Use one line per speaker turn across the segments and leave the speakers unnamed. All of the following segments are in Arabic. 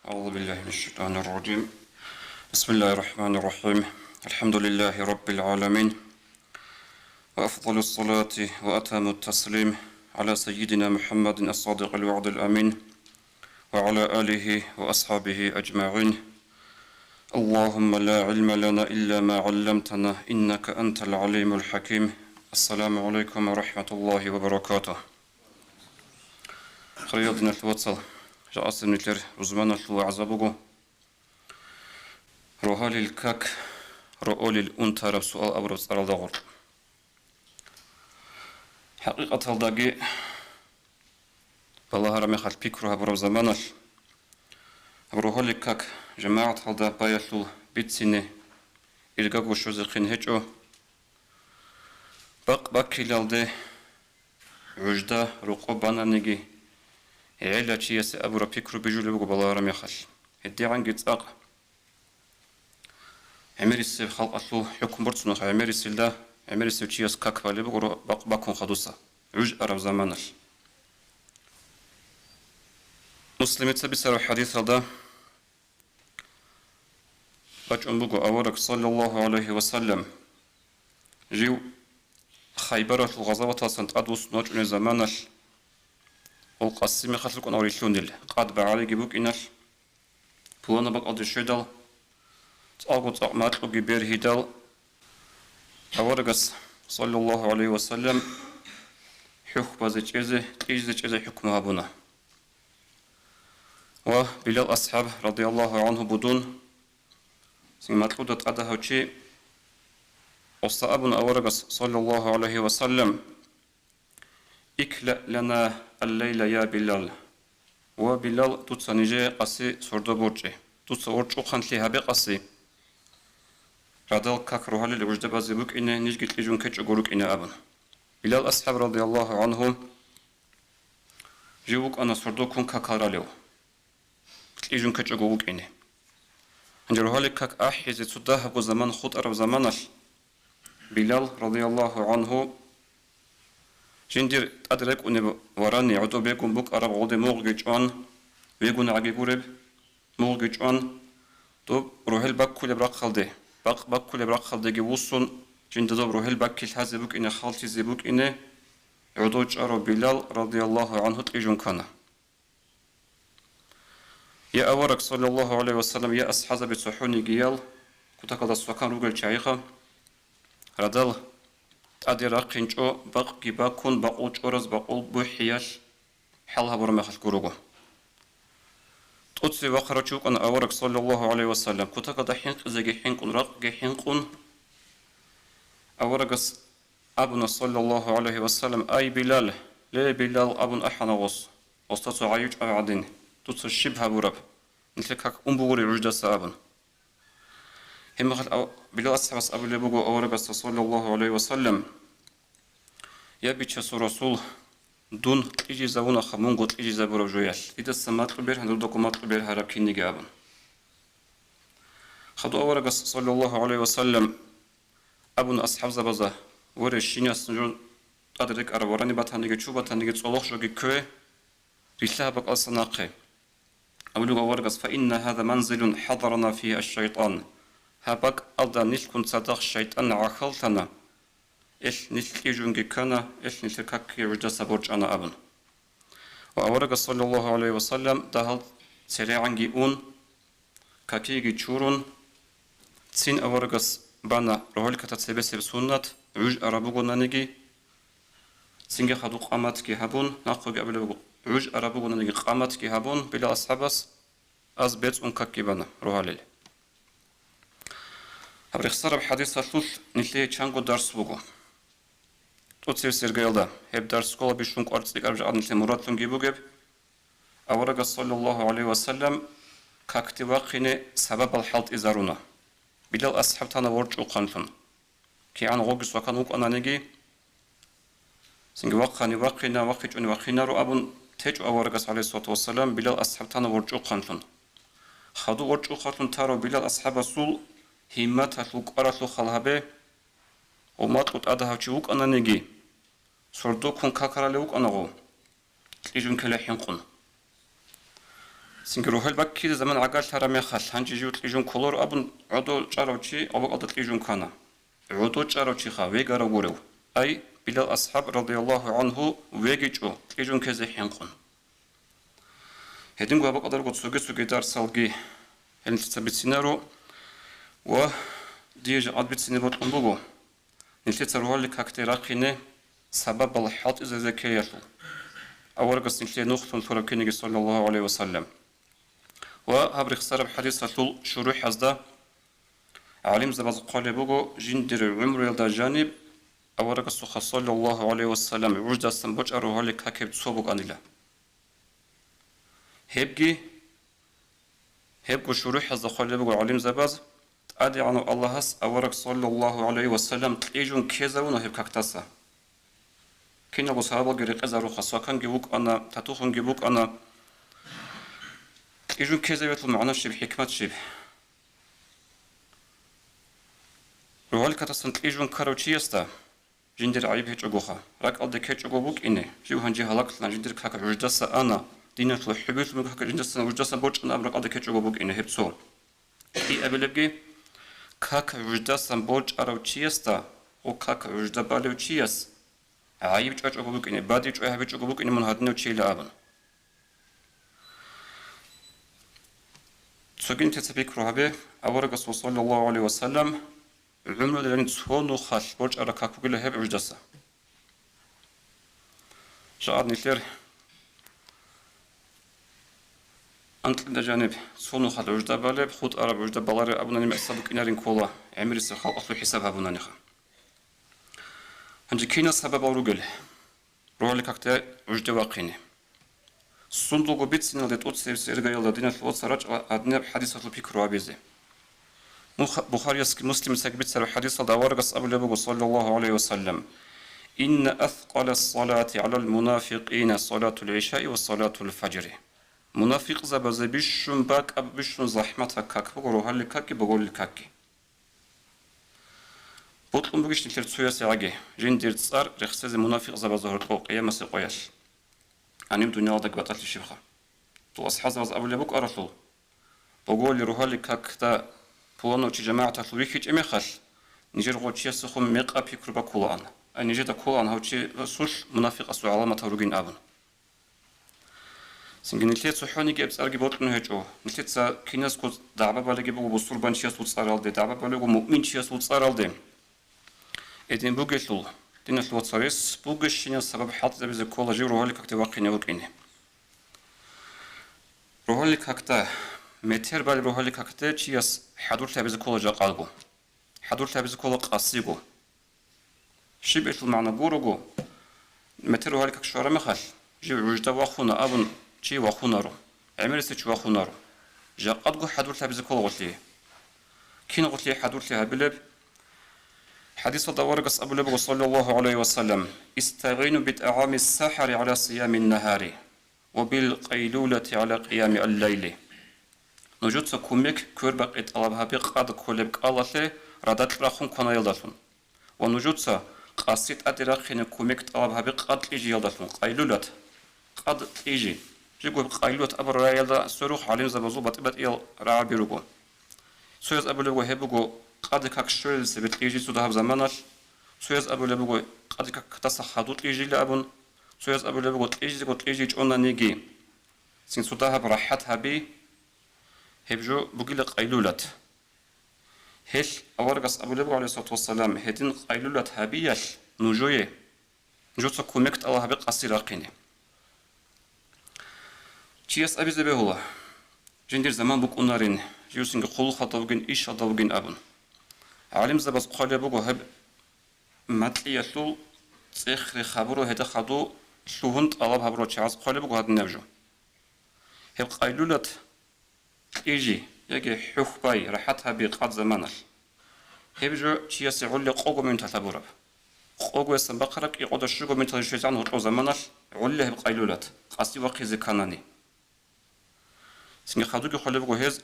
أعوذ بالله من الشيطان الرجيم. بسم الله الرحمن الرحيم. الحمد لله رب العالمين، وأفضل الصلاة وأتم التسليم على سيدنا محمد الصادق الوعد الأمين وعلى آله وأصحابه أجمعين. اللهم لا علم لنا إلا ما علمتنا إنك أنت العليم الحكيم. السلام عليكم ورحمة الله وبركاته. خيرنا الوصل جاء نتر رزمان الوعزبوغو روحال الكاك رؤول الأنتر سؤال أبرز أرالدغور. حقيقة الداقي بالله رمي خال بيكروها برو زمانش روحال الكاك جماعة هالدا بايشلو بيتسيني إلغاقو شوزقين هجو باقي لالده عجدا رقوبانا نيجي عيلة شيء أبورا بيكرو بيجولي بقو بالله رمي خال هدي عن قطاق عمر السيف خلق أصلو حكم برتسنو عمر السيل ده عمر السيف شيء كاك بالي بقو باكون خدوسا عج أرب زمانش مسلمة بسر حديث هذا بجأم بقو أورك صلى الله عليه وسلم جيو خيبرة الغزوة سنت أدوس نوج زمانش والقسم خلقون أوريشون دل قد بعلي جبوك إنش بوانا بق أدي شدل تأغط أعمال وجبير هدل أورقس صلى الله عليه وسلم حكم زجزة حكمها بنا وبلال أصحاب رضي الله عنه بدون سمعتلودة أدها شيء أصحابنا أورقس صلى الله عليه وسلم إكلا لنا الليلة يا بلال وبلال تتسانيجي قصي سردو بورجي تتصورج أخنتلي هبي قصي رادل كاك روحالي لوجد بازي بوك إنه نجد لجون كيش أقولوك إنه أبن بلال أصحاب رضي الله عنهم جيوك أنا سردو كون كاكارا ليو لجون كيش أقولوك إنه عند روحالي كاك أحيزي تداه بو زمان خود أرب زمانش بلال رضي الله عنه جندير أدرك أن وراني عدو بيكون بوك أرب غودي موغيج أن بيكون عقي قرب موغيج أن دوب روحل باك كل براق خلده باك كل براق خلده جوصون جند دوب روحل باك كل هذا بوك إنه خالتي زبوك إنه عدو جارو بلال رضي الله عنه تيجون كان يا أورك صلى الله عليه وسلم يا أصحاب بتسحوني جيال كنت كذا سكان روجل شايخة ردل أدير قنچو باق باكون باقوج أرز باقول بوحياش حالها برمخ الكروجو تقصي وقرأتشوك أنا أورك صلى الله عليه وسلم كنت كذا حين زي حين كن رق حين كن أورك أبونا صلى الله عليه وسلم أي بلال لا بلال أبون أحنا وسط عيوج أعدين تقص الشبه برب مثلك بوري رجدا سابن هم خل بلال أصحاب أبو لبوجو أورك صلى الله عليه وسلم يا بيتش رسول دون تيجي زونا خمون قط تيجي زبور جويل إذا السمات قبير هندو دكمات قبير هرب كيني جابن خدوا أورك صلى الله عليه وسلم أبون أصحاب زبزة ورشيني أسنجون أدرك أروراني باتانيك شو باتانيك تصلح شو كوي ريشها بق أصناقه أقول أورك فإن هذا منزل حضرنا فيه الشيطان هبك ألدا نيش كنت صدق الشيطان عخلتنا إيش نيش يجونجي كنا إيش نيش كاكي رجع سبورج أنا أبن وأورك صلى الله عليه وسلم دهل سريعاً أون كاكي جيشورون تسين أورك بنا رهول كتاتسبس بسنة عج أرابوغو نانيجي سينجي خدو قامات كي هابون ناقو قبل عج أرابوغو نانيجي قامات كي هابون بلا أصحابس أز بيت أون كاكي بنا روحالي أبري خسارة بحديث هالثلث نتلي تشانغو درس بوغو توتسير سيرجيلدا هب درس كولا بيشونك أرتسيك أرجع نتلي مرات لنجي بوغب أورق صلى الله عليه وسلم كاكتي واقيني سبب الحالت إزارونا بلال أصحاب تانا ورج وقانفن كي عن غوغس وكان وق أنا نجي سنجي واقينا واقينا رو أبون تيج أورق عليه الصلاة والسلام بلال أصحاب تانا ورج وقانفن خدو ورج وقانفن تارو بلال أصحاب السول همت هتلوك أرثلو خلهبه ومات قد أدها تشوك أنا نجي سردو كون كاكرا لوك أنا غو تيجون كلا حنقون سنجروهل بكي زمان عقال ترى مخال هنجي جوت ليجون كولور أبن عدو جاروتشي أو قضت ليجون كانا عدو جاروتشي خا ويجارو ورو أي بلا أصحاب رضي الله عنه ويجيجو ليجون كذا حينقون هدين قابق قدر قد سوقي دار سالجي هل تثبت سينارو و ديج عدبت سينارو تنبوغو نلتي روحل كاكتراقينه سبب الحاط إذا ذكيته أول قصة نلتي نخطن فرقينه صلى الله عليه وسلم وهبر خسارة بحديث طول شروح هزدا علم زباز قالبوغو جندر عمر يلدا جانب أول قصة صلى الله عليه وسلم وجد السنبوج أروها لك هكب تصوبك أنيلا هبقو شروح هزدا قالبوغو علم زباز أدي عن الله أول صلى الله عليه وسلم تليجون كيزاون وهب كاكتاسا كنا أبو صحابة غير قزارو خاصة كان جيبوك أنا تاتوخن جيبوك أنا تليجون كيزا يطلب معنا شبه حكمة شبه روحال كاتاسن تليجون كاروتشي يستا جندر عيب هيج أقوخا راك أدي كيج أقوبوك إني جيو هنجي هلاك لان جندر كاك وجدسا أنا دينا تلو حبيت من كاك جندسا وجدسا بوش أنا أمرك أدي كيج أقوبوك إني هبسو إي أبلغي كاك وجدسا بوش أروتشي يستا وكاك وجدا بالوتشي يس عيب جاج أقوبوك إني بادي جو هبيج أقوبوك إني من هادنو تشي لأبن سوكين تتبيك روحبي أورق صلى الله عليه وسلم عمره دلني تسونو خال بوج أركاك بقول هب عجدسا جاء نيتر أنت لجانب تسونو خال عجدا بالب خود أرب عجدا بالار أبوناني مأسابك إنارين كولا عمري سخال أصل حساب أبوناني خا هنجي كينا سبب أورجل روح لك أكتر عجدا واقيني صندوق بيت سنة لتوت سيرجع يلا دينا الوصل سراج أدنى حديث الفكر روابيزه بخاري مسلم سكبت سر حديث داورقس أبو لبو صلى الله عليه وسلم إن أثقل الصلاة على المنافقين صلاة العشاء وصلاة الفجر منافق زبز بشون باك أب بشون زحمة كاك بقولوا هل كاك بقول كاك بطلون بقيش نتر تسويا سعجي جين دير تصار رخصة منافق زبز هرقوق قيام سقياش أنيم دنيا ودك بطل الشبخة تو أصحاب زبز أبو لبوك أرسل بقول لروها كاك تا بولانو تي جماعة تلويك هيج أميخال نيجر غوتشي سخم ميقا بيكر بكولان أي نيجر تكولان هوتشي سوش منافق أسو علامة تورجين أبن سنجن نتليت سحوني جبس أرجي بوتنو هيجو نتليت سا كيناس كوز دعبة بالغي بوغو بصوربان شيا سوت صار دي دعبة بالغو مؤمن شيا سوت صار دي إدين بوغيتلو دين الوات صاريس بوغش شينا سبب حاط زي بزي كولا جي روحالي كاكتي واقيني وقيني روحالي كاكتا متر بالي روحالي كاكتا چياس حضور تابز كولا جا قلبو حضور تابز كولا قاسيغو شبه المعنى بورغو متر روحالي كاك شوارا مخال جي وجدا واخونا أبن چي واخونا رو عمرسي چي واخونا رو جا قدغو حضور تابز كولا غتليه كين غتليه حضور تابز بلب حديث دورقس أبو لبغ صلى الله عليه وسلم استغينوا بطعام السحر على صيام النهار وبالقيلولة على قيام الليل نوجود كوميك كوربق إطلابها بقاد كولب قالته ردت راخون كنا يلدتون ونوجود قصيت أدراخين كوميك طلبها بقاد إيجي يلدتون قيلولة قاد إيجي جيقول قيلولة أبر رايلدا سروخ عليم زبزو بطبت إيل رعبيرغو سويز أبو لبغو هبغو قد كاكشول سبت إيجي سودها بزمانش سويز أبو لبغو قد كاكتاسا حدود إيجي لأبون سويز أبو لبغو إيجي جونا نيجي سين سودها براحتها بي هبجو بقيل قيلولة هل أورقس أبو لبغو عليه الصلاة والسلام هدين قيلولة هبيش نجوية نجوتسا كوميكت الله بقصي راقيني چيس أبي زبه الله جندير زمان بك أنارين جيوسنگ قول خطوغين إيش خطوغين أبن عالم زباز قال بغو هب مطلية لول تخري خبرو هدا خدو شوهند ألاب هبرو چاز قال بغو هد نبجو هب قيلولة إيجي يجي حخباي راحتها بقاد زمانش هبجو چياسي علي قوغو من تلابورب قوغو يسن بقرق يقود الشوغو من تلشيزان هرقو زمانش علي هب قيلولة قاسي وقيزي كاناني سنگ خدوغي قال بغو هز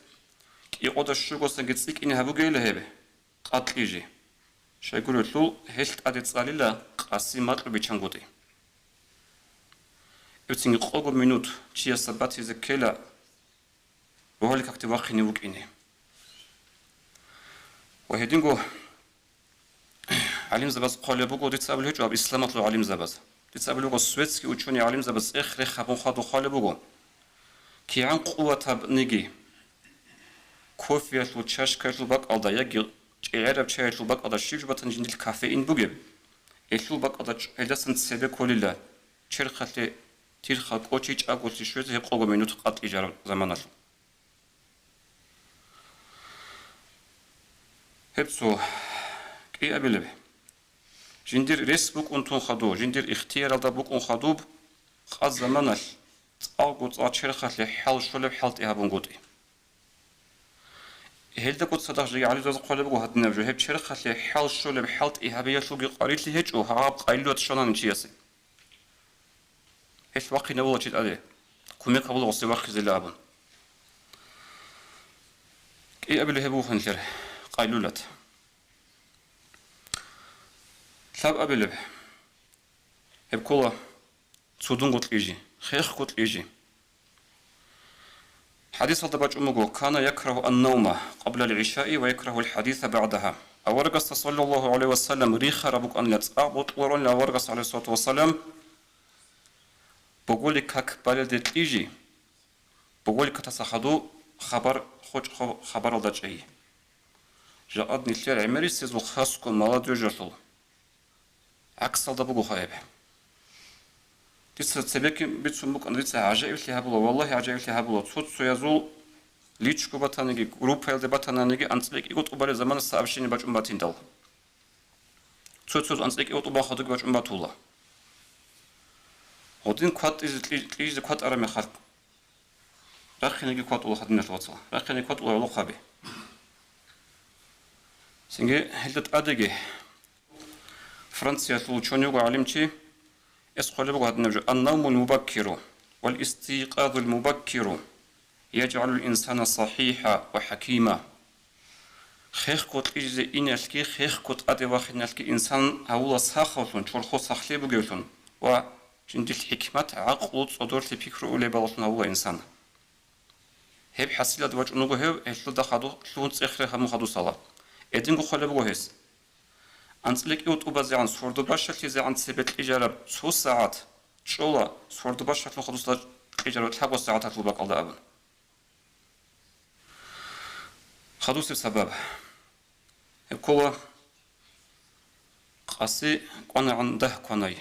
يقود الشوغو سنگ تسيك إني هبو جيله هبه قاد إيجي شايقولو لول هشت أدي تصاليلا قاسي مطلو بيچانگودي يوتسنگ قوغو منوت چياسا باتي زكيلا وهولي كاكتي واخيني وكيني وهدينغو علم زباز قال بوغو تتسابل هجو اب اسلامات لو علم زباز تتسابل بوغو سويتسكي وچوني علم زباز اخري خبون خادو خال بوغو كي عن قوة نيجي كوفية لو تشاشكا لو باك ألدا يجي عرب شاي لو باك ألدا شيف باتن جندل كافيين بوجب لو باك ألدا هذا سنت سبب كل لا شرخة تيرخة كوتشيج أقول شوية هي قوة منوت قط إجارة زمان شو هبسو كي أبلب جندير ريس بوك أنتون خدو جندير اختيار هذا بوك أن خدوب خاص زمانش أقول شرخة لحال شلب حالت إيها بنقطي هلدا كنت صدق جي علي زوز قلب وهاد نبجو هب شرخة لي حال شلب حالت إيهابية شو قريت لي هيج وهاب قايلو تشونا نشياسي هيش واقي نبولا جيت عليه كومي قبل وصي واقي زي لابن كي أبلو هبو خنجر قايلولات ثاب أبلو هب كولا تسودون قلت إيجي خيخ قلت إيجي حديث هذا بجمعه كان يكره النوم قبل العشاء ويكره الحديث بعدها أورقص صلى الله عليه وسلم ريخ ربك أن يتأبط ورن أورقص عليه الصلاة والسلام بقول لك بلد تيجي بقول لك تسخدو خبر الله جاي جاءتني الشارع عمري سيزو خاصكم مالاد يجرتو عكس هذا بقول خايب تسبك بتسمك أن عجائب لها بلو والله عجائب لها بلو صوت سيزول ليتشكو باتانيجي جروب هيلد باتانيجي أنسلك يقول قبل زمان السابشين بجمع باتين دل صوت أنسلك يقول قبل خدك بجمع باتولا ودين قط إز قط أرمي خلق رخيني قط ولا خدنا الوصل رخيني قط ولا خبي سنجي هلت أديجي فرنسا تلوشونيو علمتي اسقل بقى نبجو النوم المبكر والاستيقاظ المبكر يجعل الإنسان صحيحا وحكيما خيخ قط إجزي إن الكي خيخ قط أدي واخدنا الكي إنسان أولا ساخوثون شرخو ساخلي بقيوثون وجند الحكمة عقل صدور لفكر أولي بلطن أولا إنسان هب حسيلة دواج أنوغو هب هشلو دخادو شلون تسخري همو خادو صلاة إدنغو خالي بقى هس أنتلك يوتيوب زي عن صورة باشا زي عن سبت الإجارة 2 ساعات شولا صورة باشا تلو خدوس الإجارة تلقوا ساعات تلو بقى الله أبن خدوس السبب يقول قاسي قانا عنده قاناي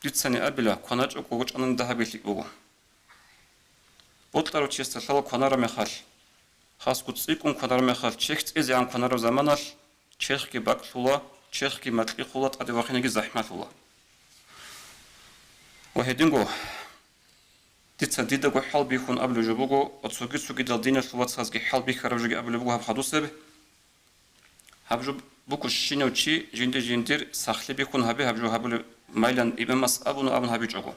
ديت سنة أبلا قاناج أقوش أنا عنده بيتي أقو بطلارو تشيست سلو قانا رمخال خاص كتسيكم قانا رمخال تشيكت إزي عن قانا رزمانال چرخی باک فولا چرخی مطلی خولات عدی واقعی زحمت فولا و هدینگو دیت دیدگو حال بیخون قبل جبوگو اتسوگی سوگی دل دین فوات سازگی حال بیخرب جوگی قبل بوگو هب حدوسه هب جو بوکو شینو چی جندیر سخلی بیخون هبی هب جو هبل مایلان ایبن مس ابونو ابن هبی جوگو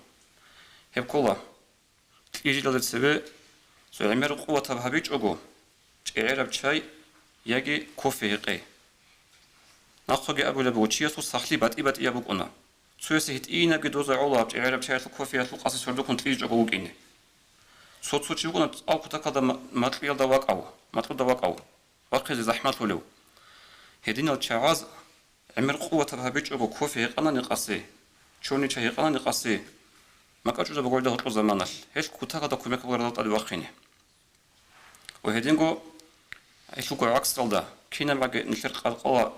هب کولا تیجی دل سبه سویمر قوت هب هبی جوگو عرب چای یکی کوفی قی ناخذ أبو لبوتشية صخلي بات إيا بقنا سويس هت إينا بدوز علا بعرب شايف الكوفية القصة سردو كنت ليج أقول إني صوت شيء أو كتكذا مطلع دواك أو مطلع دواك أو واقع زحمة ولو هدينا الشعاز عمر قوة بهبيج أبو كوفية قنا نقصي شوني شيء قنا نقصي ما كأجوز بقول ده طول زمانش هيش كتكذا كوميك بقول ده الواقعين وهدينجو إيش لقوا عكس ده كنا بعد نشرق القلا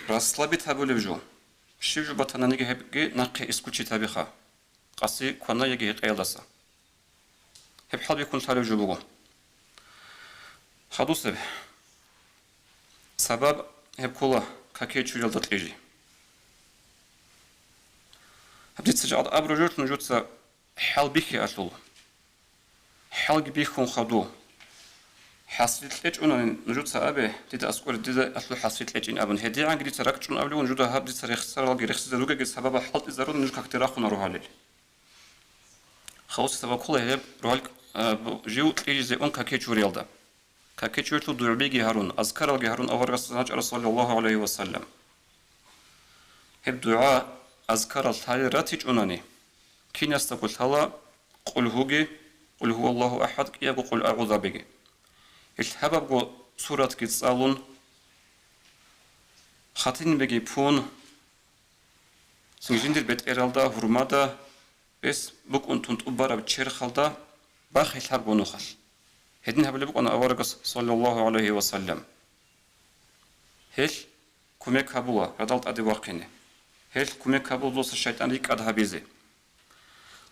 расслабить هبول بجو شيجو باتانانيجي هبجي نقي اسكوتشي تابيخا قاسي كونا يجي قيلدسا هب حال بيكون طالب جبوغو خدوس سبب هب كولا كاكي تشوجل دتليجي هبديت سجاد ابروجوت نجوتسا حال بيخي اشلو حال بيخون خدو حسيت ليش أنا نجود سأبي تدا أسكور تدا أصل حسيت ليش إن أبن هدي عن قديت تركت شون قبل ونجود هاب دي تاريخ سر لقي رخص زلوجة قد سبب حلت إزارون نجود كاكتراخ ونروح عليه خلاص سبب كله هيب روالك جيو تيجي زي أون كاكيتشور يلدا كاكيتشور تو دربيجي هارون أذكر لقي هارون أول رسول صلى الله عليه وسلم هب دعاء أذكر الثالث راتج أناني كين يستقول هلا قل هوجي قل هو الله أحد يقو قل أعوذ بك الحبب سورة كتسالون خاتين بيجي بون سنجندر بيت إرالدا هرمادا اس بوك أنتون أبارا بتشير خالدا باخ الحرب ونخل هدين هبل بوك أنا أورغس صلى الله عليه وسلم هل كوميك هبوا ردالت أدي واقيني هل كوميك هبوا دوس الشيطان ريك أدها بيزي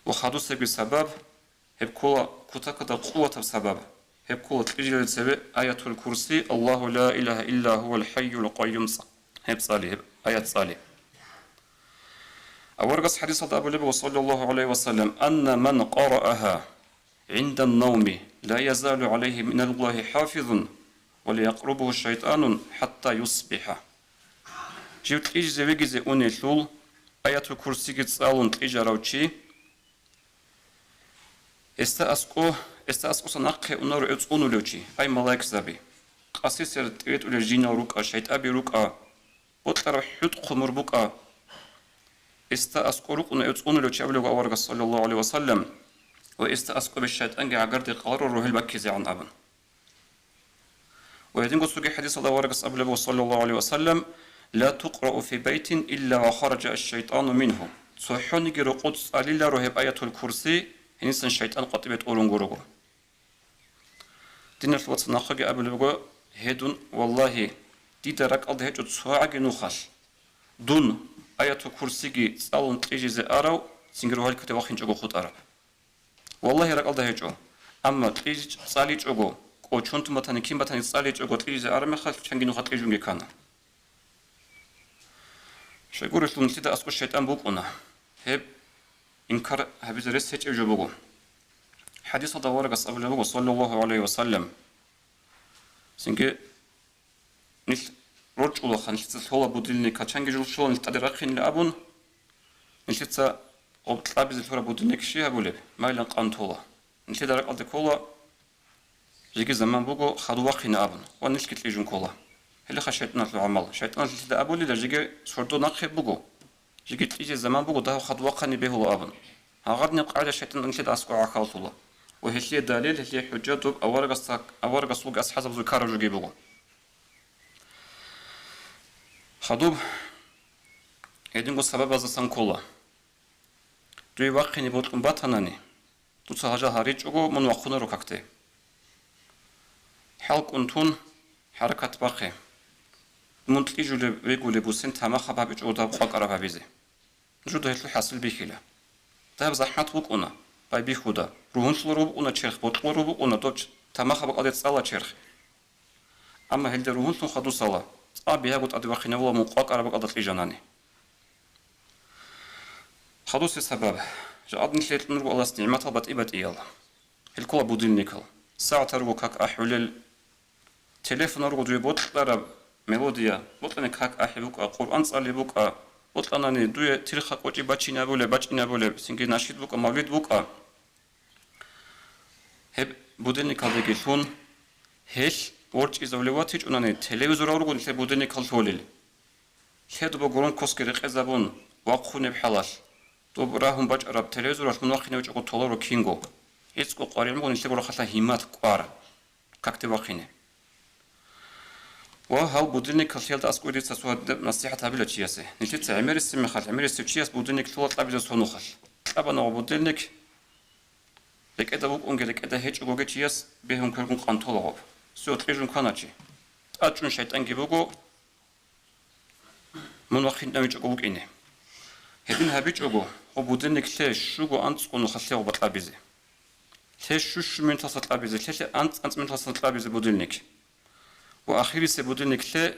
وخادوس بسبب هب كولا كوتا قوة بسبب هب كولا تجيل سبب آية الكرسي الله لا إله إلا هو الحي القيوم هب صالي هب آية صالي أورغس حديث أبو لبغ صلى الله عليه وسلم أن من قرأها عند النوم لا يزال عليه من الله حافظ وليقربه الشيطان حتى يصبح جبت إجزي ويجزي أونيلول آية الكرسي تسالون تجاروتشي استأسقو سنقه أنور أتسونو لوشي أي ملاك زبي قاسيسر تريد أولي جينا روكا شيطابي روكا بطلر حد قمر بوكا استأسقو روكنا أتسونو لوشي أبلغ أورغ صلى الله عليه وسلم واستأسقو بالشيطان عقرد قرر روح البكيزي عن أبن ويدين قصوكي حديث الله أورغ صلى الله عليه وسلم لا تقرأ في بيت إلا وخرج الشيطان منه صحوني جرو قدس أليلا روحب آية الكرسي هنسن الشيطان قطبت أولنغورغو دين الفوت ناخوغي أبلغو هدون والله دي درك ألده هجو تسواعي نوخال دون آية الكرسي تسالون تيجي أراو سنجرو هالكتي واخين جوغو خود أراب والله رك ألده هجو أما تيجي تسالي جوغو قوچون تمتاني كيم باتاني تسالي جوغو تيجي أرامي خال چنگي نوخات تيجونگي كانا شايقور الثلون تيدا أسكو الشيطان بوكونا هب إنكار هبز رسيج أجوبوغو حديث دورق أصحابه صلى الله عليه وسلم سنجي نيل رجل خان نيل بودلني كاتشانجي جلشو نيل تدرقين لأبون نيل تسا قبطلابي زلفورا بودلني كشيها بوليب ما يلان قانتولا نيل تدرق ألدي كولا جيجي زمان بوغو خادو واقين أبون ونيل كتليجون كولا هل خشيتنا في العمل شيطان اللي أبولي لجيجي سردو ناقي بوغو جيجي تيجي زمان بوغو ده خد وقني به هو أبن هغادني قاعدة شيطان انشد أسقو عخالطولا وهي دليل هي حجة دوب أورغ سوق أصحاب ذكر جوجي بوغو خدوب يدينغو سبب أزسان كولا دوي واقني بوتكم باتناني توصل هاريجوغو من وقنا روكاكتي حلق أنتون حركة باقي منطقي جولي ويقولي بوسين تاما خبابي جودا بقاقرا بابيزي جودا هيتلو حاصل بيخيلا تاب زحمت بوكونا باي بيخودا روحن سلو بوكونا چرخ بوتلو بوكونا دوچ تاما خباق أديت سالا چرخ أما هلدي روحن سلو خدو سالا أبيها قد أدي وخينا ولا مقاقرا بق أدت لجاناني خدو سي سبب جاء نشلت نرغو الله سنعمتها بات إيالا هلكولا بودين نيكل ساعة ترغو كاك أحولل تليفون رغو دوي بوتلارا ميلوديا بوتلاني كاك أحبوكا قرآن صالي بوكا بوتلاناني دوي تيرخا قوتي باتشينا بولي سنجي ناشيد بوكا موليد بوكا هب بوديني كالدگي ثون هل ورچ إزوليواتيج وناني تلفزيون رغو نتلي بوديني كالثوليل هدو بغرون كوسكي رقي زبون واقخوني بحلال دوب راهم باج عرب تلفزيون من واقخيني وچقو طولارو كينغو هيتسكو قاريل مغو نتلي برو خاطا هيمات قوار كاكتي واقخيني وهاو بودلنيك خليل أسكو ديت سواد نصيحة هابيلا تشياسه نتيت عمير السمي خال عمير السوتشياس بودلنيك ثوات لابيلا سونو خال أبا نو بودلنيك لك إذا بوك أنجلك إذا هيج أقوى تشياس بهم كلكم قانتولا غوب سو تريجون كاناتشي أجون شيطان جيبوكو من وقت نامج أقوى إني هدين هابيج أقوى وبودلنيك ليش شو أنت سكونو خليه وبطلابيزي ليش شو من تصل لابيزي ليش أنت من تصل لابيزي بودلنيك وأخيرا سبودلنيك لا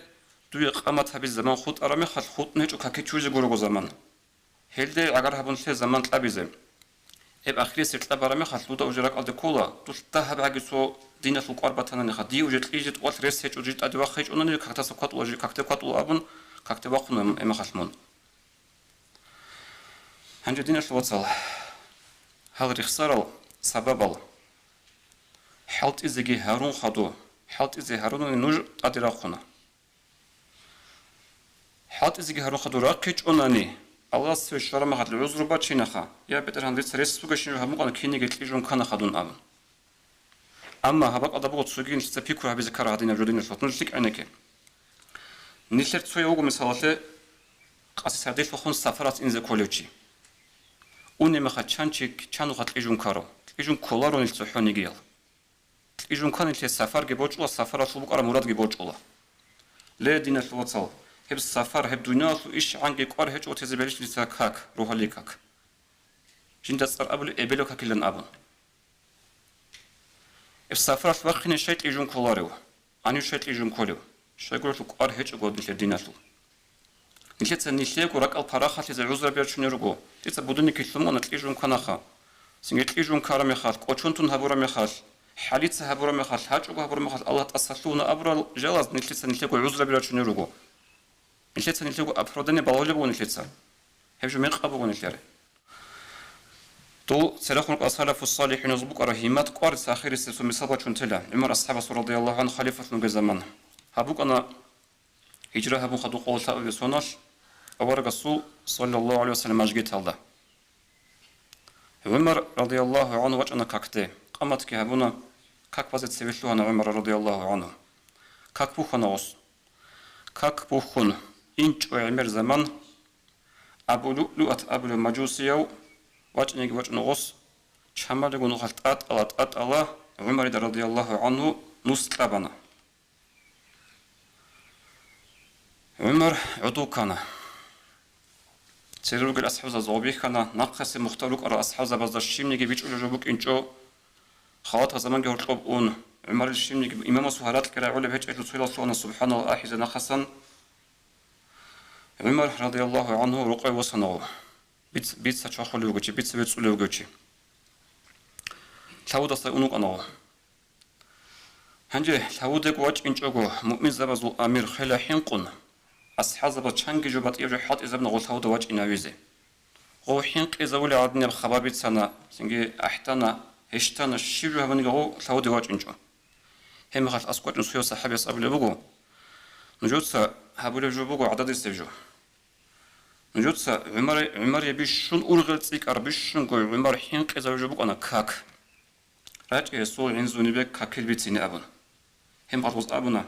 دوي قامت هبي الزمان خود أرامي خد خود نهج وكاكي تشوزي غورغو زمان هلدي عقار هبون ثي زمان تلابيزم هب أخيرا سيرتلاب أرامي خد لودا وجراك ألدي كولا تلتا هب عقي سو دينا سوق أربعة نخد دي وجت إيجت وات ريس هج وجت أدي واخيج أنني كاكتا سوقات وجي كاكتا قاتلو أبن كاكتا واخون إما خشمون هنجو دينا الوصل هل رخصار سبب حالت إزجي هارون خدو حالت إزجي هارون نوج أديراخونا حالت إزجي هارون خدو راكيج أناني الله سوى ما خد العذر باتشينخا يا بتر هندري سريس سوغشين هم قال كيني قلت لي جون كان خدون أبن أما هبق أدبوت سوغين تستبيكوا هبي ذكر هذين الجودين الفطن لك أنك نيشلت سوى يوم مثلاً قاس هديف بخون سفرات إنزا كولوتشي اون ما خد چانچik چانو خد ایجون کارو ایجون کولارو نیست حونی گیل ایجون کانی که سفر گبوچلا سفرات لو بقرا مراد گبوچلا لا دين الوصل هب السفر هب دنيا إيش عنك قار هج وتزبلش لساكك روح ليكك جند صار قبل قبلك كلن أبون السفر وقت شيء يجون كولارو أنا شيء يجون كولو شيء قلت لك قار هج وقود مثل دين الو نشيت نشيك وراك الفراخة تزعوز ربيعشون يرجو تزبودني كلهم نتليجون كناخا سنجتليجون كارم يخال قوتشونتون هبورم يخال حاليت هبورم يخال حاج وهبورم يخال الله تصلون أبرا جلاز نشيت نشيك وعوز ربيعشون يرجو نشيت نشيك أفرادني بالولبون نشيت هبجو ميقابون نشيره تو سرخون أصحاب الصالحين وزبوك رحيمات قارس آخر السلسلة مثلا شنتلا عمر أصحاب رضي الله عنه خليفة نجزمان هبوك أنا هجرة هبو خدو قول تأوي سوناش أور رسول صلى الله عليه وسلم أجيت هذا عمر رضي الله عنه وجهنا كاكتة قامت كهبونا كاك بزت سويتلوها عمر رضي الله عنه كاك بوخنا وس كاك بوخن إنش وعمر زمان أبو لؤلؤة أبو المجوسيو وجهنا وس شمال يقولون خلطات الله عمر رضي الله عنه نصلبنا عمر عدو كان سيروق الأصحاب زوبي كان نقص مختلق على أصحاب بعض الشيم نيجي بيج أجوبك إنشو خاطر زمان جهول قبون عمر الشيم نيجي إمام سهرات كلا على بيج أجل صلى الله سبحان الله أحيز نقصا عمر رضي الله عنه رقي وصنعه بيت سشاخ لوجي بيت سبيت لوجي ثاود أصلا أنوك أنا هنجي ثاودك واج إنشوجو مؤمن زبزو أمير خلا حنقون أصحاب بتشانج جوبات يرجع حط إذا بنقول ثاود واج إناويزه هو حنق إذا ولا عدنا الخبر بيت سنة سنجي أحتنا هشتنا الشيء هبني جو ثاود واج إنشو هم خلاص أسقط نسوي صحاب يصاب لبوجو نجوت هبول جوبوجو عدد السجو نجوت عمر يبيش شون أرغل تيك أربيش شون جو عمر حنق إذا جوبوجو أنا كاك راج يسوع عنزوني بك كاكل بيتيني أبون هم أطوز أبونا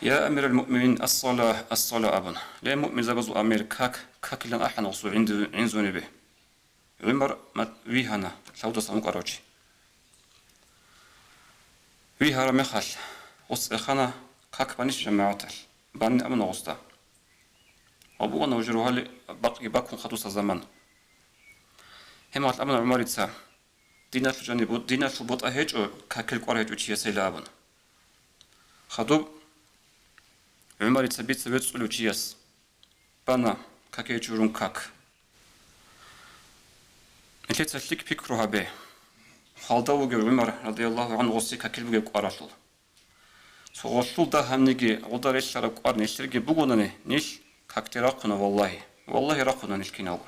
يا أمير المؤمنين الصلاة أبون لا مؤمن زبزو أمير كاك لن أحن وصو عنزوني به عمر ما ويهنا ثودا سامو قراجي ويهارا مخال وص إخانا كاك بانيش جماعتل باني أمن وصدا أبونا وجروها لي باكون خطوص زمان هم أمن عمر يتسا دينا في جانب دينا في بطء هيج أو كاكل قرية وشيء سيلابن خدوب عمر يتثبت سلو شيء بنا كاكي جورون كاك نتيجة تلك فكرها به حالدا وجو عمر رضي الله عنه غصي كاكل وجو قراشل سوغشل ده هم نيجي عودة رشلة قار نشتري بقولنا نيش كاكتي راقنا والله راقنا نيش كناو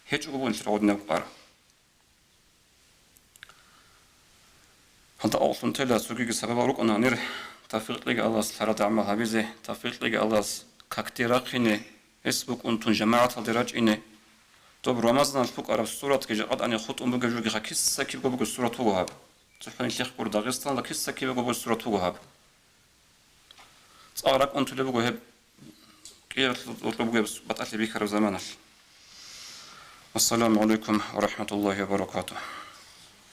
هيج قبول نشتري عودنا قار هذا أصلاً تلا سوقي سبب أروك أنا نير تفرق لي الله سهرة عمل هبيزه تفرق لي الله كاكتراقينه اسبوك أنتون جماعة الدراج إنه طب رمضان الفوق عرب الصورة كجاد أن يخط بجوجي خكيس سكيب بجوج الصورة توجهب تفهم الشيخ كرداغستان لكيس سكيب بجوج الصورة توجهب أراك أنتو اللي بجوهب كيف تطلبوا بتأتي بكرة زمانه. السلام عليكم ورحمة الله وبركاته.